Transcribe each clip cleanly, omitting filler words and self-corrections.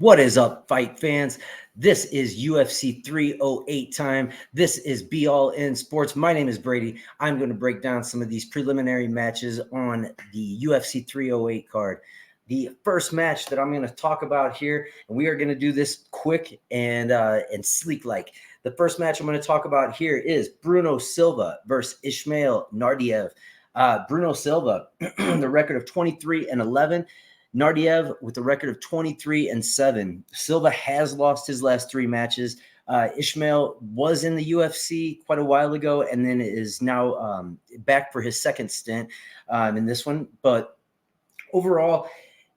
What is up, fight fans? This is UFC 308 time. This is Be All In Sports. My name is Brady. I'm going to break down some of these preliminary matches on the UFC 308 card. The first match that I'm going to talk about here, and we are going to do this quick and sleek like. The first match I'm going to talk about here is Bruno Silva versus Ismail Nardiev. Bruno Silva, the record of 23-11. Nardiev with a record of 23-7. Silva has lost his last three matches. Ismail was in the UFC quite a while ago and then is now back for his second stint in this one. But overall,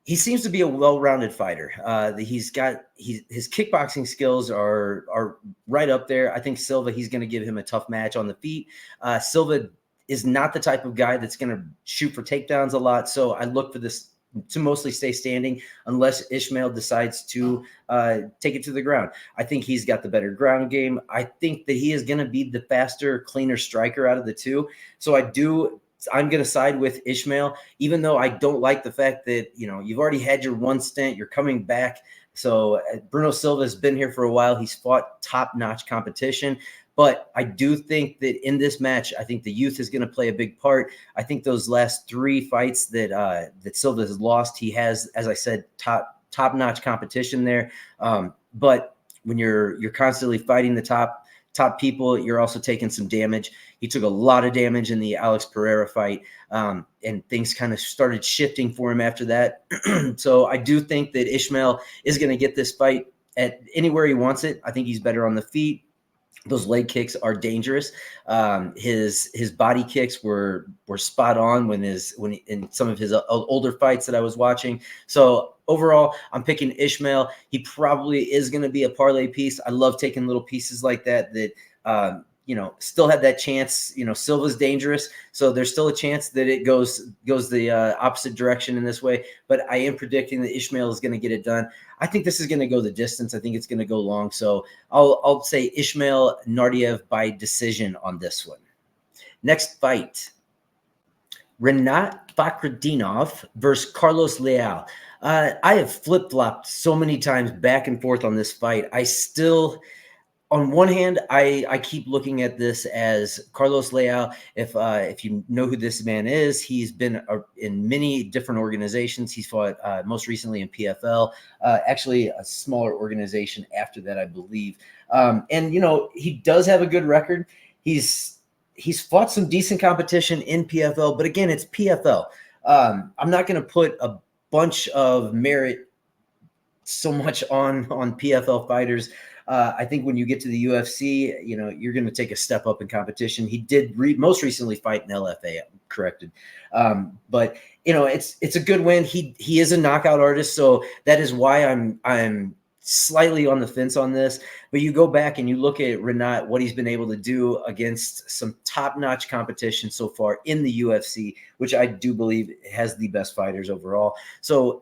he seems to be a well-rounded fighter. His kickboxing skills are right up there. I think Silva, he's going to give him a tough match on the feet. Silva is not the type of guy that's going to shoot for takedowns a lot, so I look for this to mostly stay standing unless Ismail decides to take it to the ground. I think he's got the better ground game. I think that he is going to be the faster, cleaner striker out of the two. So I'm going to side with Ismail, even though I don't like the fact that, you've already had your one stint, you're coming back. So Bruno Silva has been here for a while. He's fought top-notch competition. But I do think that in this match, I think the youth is going to play a big part. I think those last three fights that Silva has lost, he has, as I said, top-notch competition there. But when you're constantly fighting the top people, you're also taking some damage. He took a lot of damage in the Alex Pereira fight, and things kind of started shifting for him after that. So I do think that Ismail is going to get this fight at anywhere he wants it. I think he's better on the feet. Those leg kicks are dangerous. His body kicks were spot on when in some of his older fights that I was watching. So overall, I'm picking Ismail. He probably is going to be a parlay piece. I love taking little pieces like that still have that chance. Silva's dangerous, so there's still a chance that it goes the opposite direction in this way. But I am predicting that Ismail is going to get it done. I think this is going to go the distance. I think it's going to go long. So I'll say Ismail Nardiev by decision on this one. Next fight, Rinat Fakhretdinov versus Carlos Leal. I have flip-flopped so many times back and forth on this fight. On one hand, I keep looking at this as Carlos Leal. If you know who this man is, he's been in many different organizations. He's fought most recently in PFL, actually a smaller organization after that, I believe. And he does have a good record. He's fought some decent competition in PFL, but again, it's PFL. I'm not going to put a bunch of merit so much on PFL fighters. I think when you get to the UFC, you're going to take a step up in competition. He did most recently fight in LFA, I'm corrected. But it's a good win. He is a knockout artist, so that is why I'm slightly on the fence on this. But you go back and you look at Rinat, what he's been able to do against some top-notch competition so far in the UFC, which I do believe has the best fighters overall. So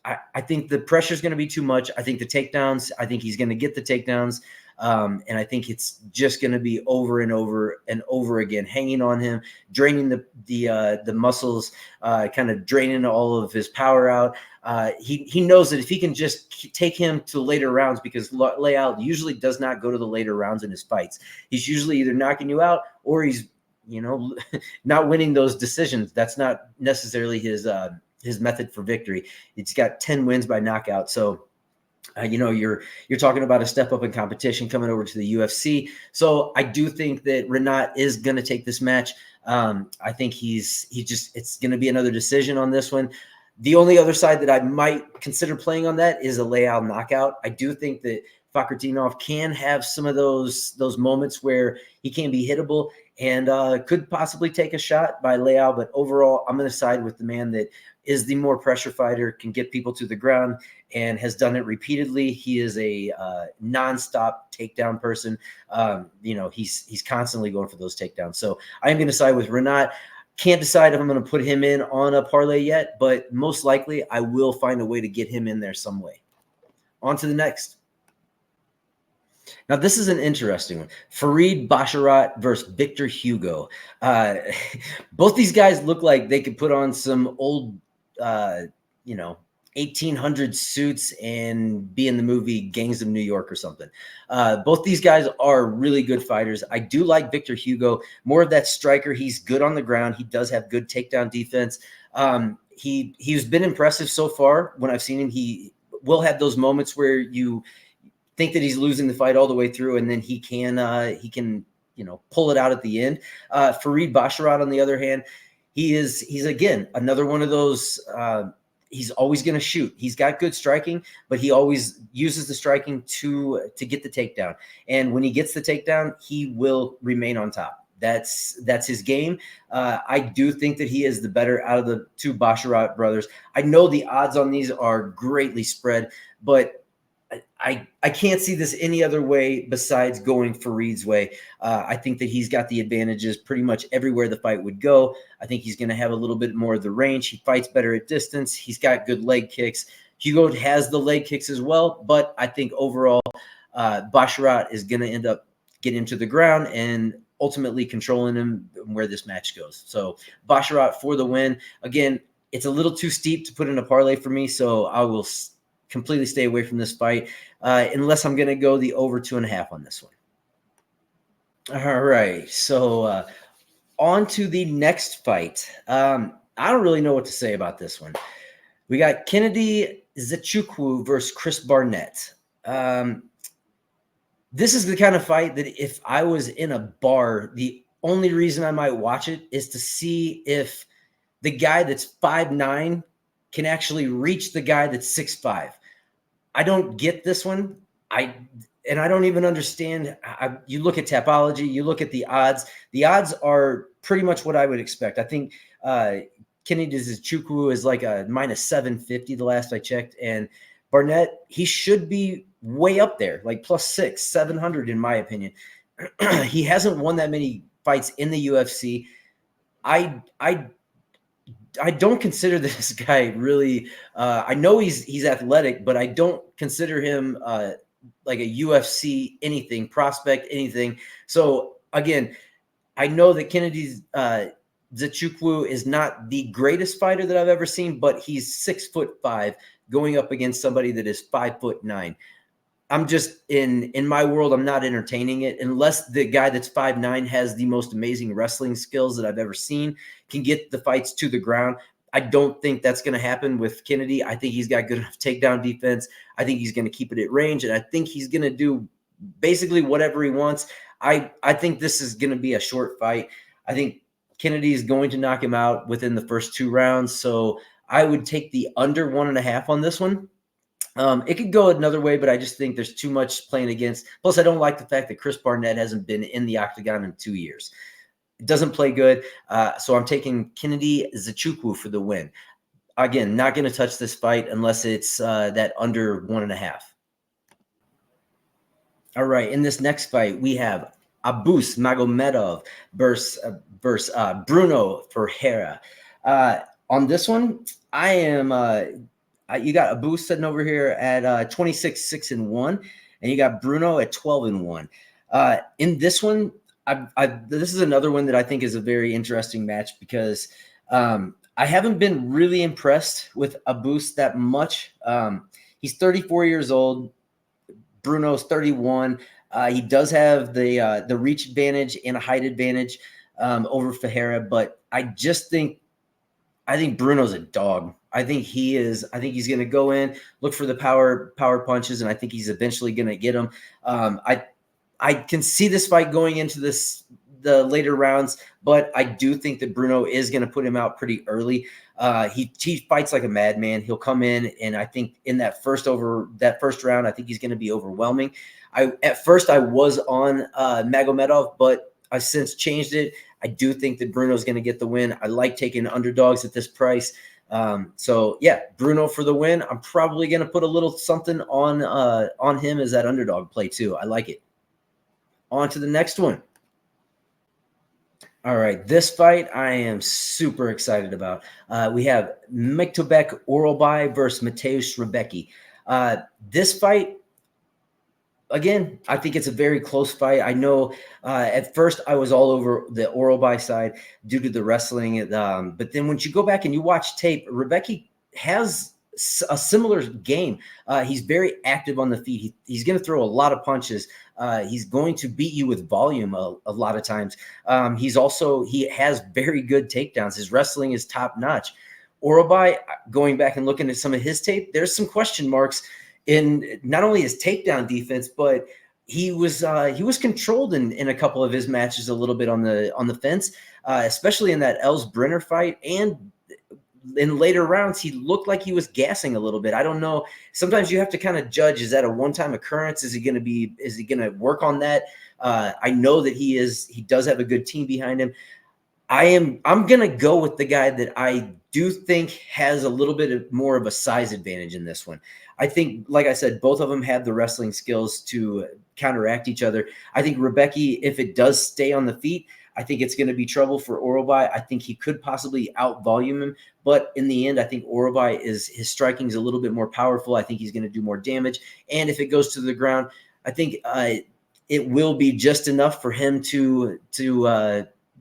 I think the pressure is going to be too much. I think the takedowns, I think he's going to get the takedowns. And I think it's just going to be over and over and over again, hanging on him, draining the muscles, kind of draining all of his power out. He knows that if he can just take him to later rounds, because Leal usually does not go to the later rounds in his fights. He's usually either knocking you out or he's, not winning those decisions. That's not necessarily his method for victory. He's got 10 wins by knockout. So, you're talking about a step up in competition coming over to the UFC. So I do think that Rinat is going to take this match. I think it's going to be another decision on this one. The only other side that I might consider playing on that is a Leal knockout. I do think that Fakhretdinov can have some of those moments where he can be hittable and could possibly take a shot by Leal. But overall, I'm going to side with the man that is the more pressure fighter, can get people to the ground, and has done it repeatedly. He is a nonstop takedown person. He's constantly going for those takedowns. So I'm going to side with Rinat. Can't decide if I'm going to put him in on a parlay yet, but most likely I will find a way to get him in there some way. On to the next. Now, this is an interesting one. Farid Basharat versus Victor Hugo. Both these guys look like they could put on some old, 1800 suits and be in the movie Gangs of New York or something. Both these guys are really good fighters. I do like Victor Hugo, more of that striker. He's good on the ground. He does have good takedown defense. He's been impressive so far. When I've seen him, he will have those moments where you think that he's losing the fight all the way through, and then he can pull it out at the end. Farid Basharat, on the other hand, he's again another one of those. He's always going to shoot. He's got good striking, but he always uses the striking to get the takedown. And when he gets the takedown, he will remain on top. That's his game. I do think that he is the better out of the two Basharat brothers. I know the odds on these are greatly spread, but I can't see this any other way besides going Farid's way. I think that he's got the advantages pretty much everywhere the fight would go. I think he's going to have a little bit more of the range. He fights better at distance. He's got good leg kicks. Hugo has the leg kicks as well, but I think overall Basharat is going to end up getting him to the ground and ultimately controlling him where this match goes. So Basharat for the win. Again, it's a little too steep to put in a parlay for me, so I will completely stay away from this fight unless I'm going to go the over 2.5 on this one. All right. So on to the next fight. I don't really know what to say about this one. We got Kennedy Nzechukwu versus Chris Barnett. This is the kind of fight that if I was in a bar, the only reason I might watch it is to see if the guy that's 5'9" can actually reach the guy that's 6'5". I don't get this one. I don't even understand. You look at Tapology, you look at the odds. The odds are pretty much what I would expect. I think Kennedy Nzechukwu is like a -750 the last I checked, and Barnett, he should be way up there, like +600, 700 in my opinion. He hasn't won that many fights in the UFC. I don't consider this guy really. I know he's athletic, but I don't consider him like a UFC anything, prospect anything. So again, I know that Kennedy Nzechukwu is not the greatest fighter that I've ever seen, but he's 6'5" going up against somebody that is 5'9". I'm just in my world, I'm not entertaining it unless the guy that's 5'9" has the most amazing wrestling skills that I've ever seen, can get the fights to the ground. I don't think that's going to happen with Kennedy. I think he's got good enough takedown defense. I think he's going to keep it at range, and I think he's going to do basically whatever he wants. I think this is going to be a short fight. I think Kennedy is going to knock him out within the first 2 rounds, so I would take the under 1.5 on this one. It could go another way, but I just think there's too much playing against. Plus, I don't like the fact that Chris Barnett hasn't been in the octagon in 2 years. It doesn't play good. So I'm taking Kennedy Nzechukwu for the win. Again, not going to touch this fight unless it's that under 1.5. All right. In this next fight, we have Abus Magomedov versus Bruno Ferreira. On this one, I am you got Abu sitting over here at 26-6-1, and you got Bruno at 12-1. In this one, this is another one that I think is a very interesting match because I haven't been really impressed with Abus that much. He's 34 years old. Bruno's 31. He does have the reach advantage and a height advantage over Ferreira, but I think Bruno's a dog. I think he's going to go in, look for the power punches, and I think he's eventually going to get them. I can see this fight going into the later rounds, but I do think that Bruno is going to put him out pretty early. He fights like a madman. He'll come in, and I think in that first round, I think he's going to be overwhelming. At first I was on Magomedov, but I since changed it. I do think that Bruno's going to get the win. I like taking underdogs at this price. So yeah, Bruno for the win. I'm probably going to put a little something on him as that underdog play too. I like it. On to the next one. All right, this fight I am super excited about. We have Miktobek Orolbai versus Mateusz Rebecki. This fight, again, I think it's a very close fight. I know at first I was all over the Orolbai side due to the wrestling. But then once you go back and you watch tape, Rebecki has a similar game. He's very active on the feet. He's going to throw a lot of punches. He's going to beat you with volume a lot of times. He has very good takedowns. His wrestling is top notch. Orobai, going back and looking at some of his tape, there's some question marks in not only his takedown defense, but he was controlled in a couple of his matches a little bit on the fence, especially in that Els Brenner fight, and in later rounds he looked like he was gassing a little bit. I don't know. Sometimes you have to kind of judge: is that a one-time occurrence? Is he going to work on that? I know that he does have a good team behind him. I'm going to go with the guy that I do think has a little bit more of a size advantage in this one. I think, like I said, both of them have the wrestling skills to counteract each other. I think Rebecki, if it does stay on the feet, I think it's going to be trouble for Orobai. I think he could possibly out-volume him, but in the end, I think Orobai his striking is a little bit more powerful. I think he's going to do more damage, and if it goes to the ground, I think it will be just enough for him to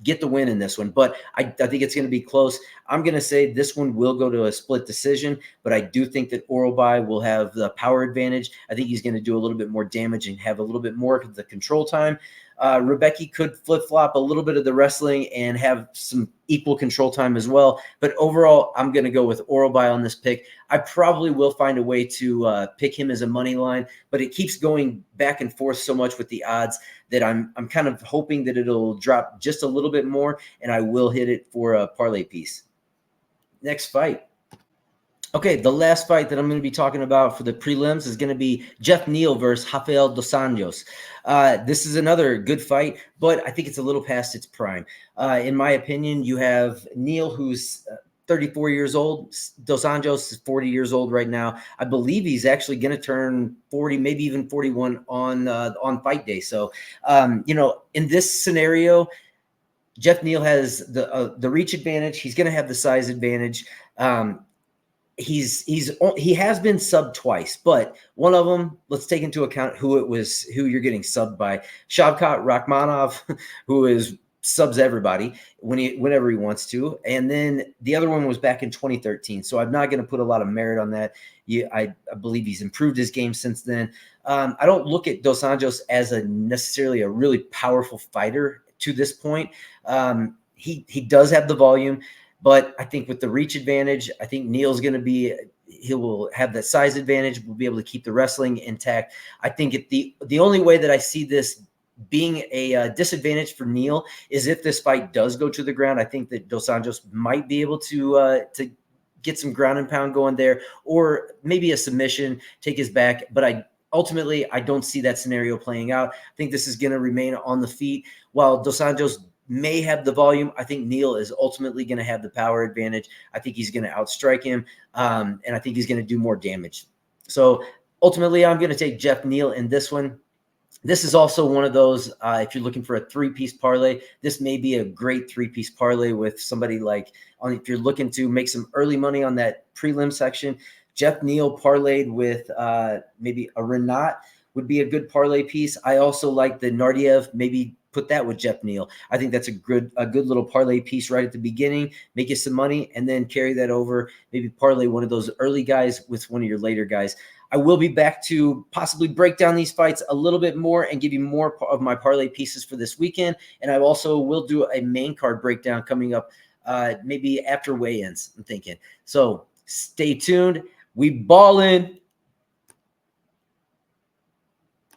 get the win in this one. But I think it's going to be close. I'm going to say this one will go to a split decision, but I do think that Orobai will have the power advantage. I think he's going to do a little bit more damage and have a little bit more of the control time. Rebecki could flip-flop a little bit of the wrestling and have some equal control time as well. But overall, I'm going to go with Orobai on this pick. I probably will find a way to pick him as a money line, but it keeps going back and forth so much with the odds that I'm kind of hoping that it'll drop just a little bit more, and I will hit it for a parlay piece. Next fight. Okay, the last fight that I'm going to be talking about for the prelims is going to be Jeff Neal versus Rafael dos Anjos. This is another good fight, but I think it's a little past its prime. In my opinion, you have Neal, who's 34 years old. Dos Anjos is 40 years old right now. I believe he's actually going to turn 40, maybe even 41 on fight day. So, in this scenario, Jeff Neal has the reach advantage. He's going to have the size advantage. He has been subbed twice, but one of them, let's take into account who you're getting subbed by. Shavkat Rakhmonov, who subs everybody whenever he wants to. And then the other one was back in 2013. So I'm not going to put a lot of merit on that. I believe he's improved his game since then. I don't look at Dos Anjos as necessarily a really powerful fighter to this point. He does have the volume. But I think with the reach advantage, I think Neal's going to he will have that size advantage. We'll be able to keep the wrestling intact. I think the only way that I see this being a disadvantage for Neal is if this fight does go to the ground. I think that Dos Anjos might be able to get some ground and pound going there, or maybe a submission, take his back. But ultimately, I don't see that scenario playing out. I think this is going to remain on the feet. While Dos Anjos may have the volume, I think Neal is ultimately going to have the power advantage. I think he's going to outstrike him, and I think he's going to do more damage. So ultimately, I'm going to take Jeff Neal in this one. This is also one of those, if you're looking for a three-piece parlay, this may be a great three-piece parlay with somebody if you're looking to make some early money on that prelim section. Jeff Neal parlayed with maybe a Renat would be a good parlay piece. I also like the Nardiev, maybe put that with Jeff Neal. I think that's a good little parlay piece right at the beginning, make you some money, and then carry that over, maybe parlay one of those early guys with one of your later guys. I will be back to possibly break down these fights a little bit more and give you more of my parlay pieces for this weekend. And I also will do a main card breakdown coming up maybe after weigh-ins, I'm thinking. So stay tuned. We ballin'.